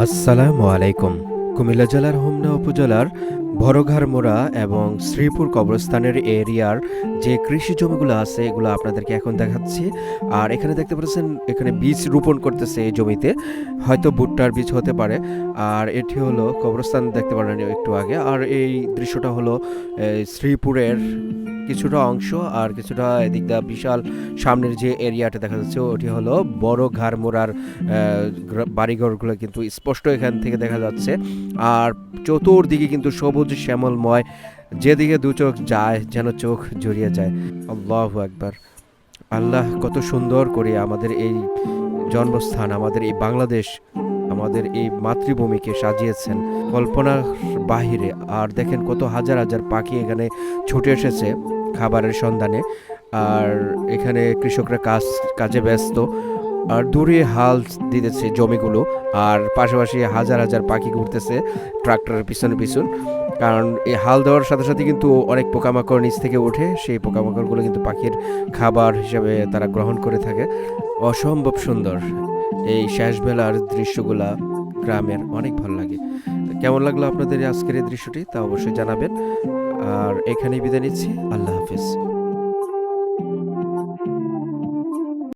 আসসালামু আলাইকুম। কুমিল্লা জেলার হোমনা উপজেলার বড়ঘাড়মোড়া এবং শ্রীপুর কবরস্থানের এরিয়ার যে কৃষি জমিগুলো আছে এগুলো আপনাদেরকে এখন দেখাচ্ছি। আর এখানে দেখতে পাচ্ছেন এখানে বীজ রোপণ করতেছে এই জমিতে, হয়তো ভুট্টার বীজ হতে পারে। আর এটি হলো কবরস্থান, দেখতে পারেন একটু আগে। আর এই দৃশ্যটা হলো শ্রীপুরের কিছুটা অংশ, আর কিছুটা এদিক দা বিশাল সামনের যে এরিয়াটা দেখা যাচ্ছে ওটি হলো বড় ঘাড়মোড়ার বাড়িঘরগুলো কিন্তু স্পষ্ট এখান থেকে দেখা যাচ্ছে। আর চতুর্দিকে কিন্তু সবুজ শ্যামলময়, যেদিকে দু চোখ যায় যেন চোখ জড়িয়ে যায়। আল্লাহু আকবার। আল্লাহ কত সুন্দর করে আমাদের এই জন্মস্থান, আমাদের এই বাংলাদেশ, আমাদের এই মাতৃভূমিকে সাজিয়েছেন কল্পনার বাহিরে। আর দেখেন কত হাজার হাজার পাখি এখানে ছুটে এসেছে খাবারের সন্ধানে। আর এখানে কৃষকরা কাজে ব্যস্ত, আর দূরে হাল দিতেছে জমিগুলো। আর পাশাপাশি হাজার হাজার পাখি ঘুরতেছে ট্রাক্টরের পিছনে পিছন। কারণ এই হাল দেওয়ার সাথে সাথে কিন্তু অনেক পোকামাকড় নিচ থেকে ওঠে, সেই পোকামাকড়গুলো কিন্তু পাখির খাবার হিসেবে তারা গ্রহণ করে থাকে। অসম্ভব সুন্দর এই শেষবেলার দৃশ্যগুলা, গ্রামের অনেক ভালো লাগে। কেমন লাগলো আপনাদের আজকের এই দৃশ্যটি তা অবশ্যই জানাবেন। আর এখানেই বিদায় নিচ্ছি। আল্লাহ হাফিজ।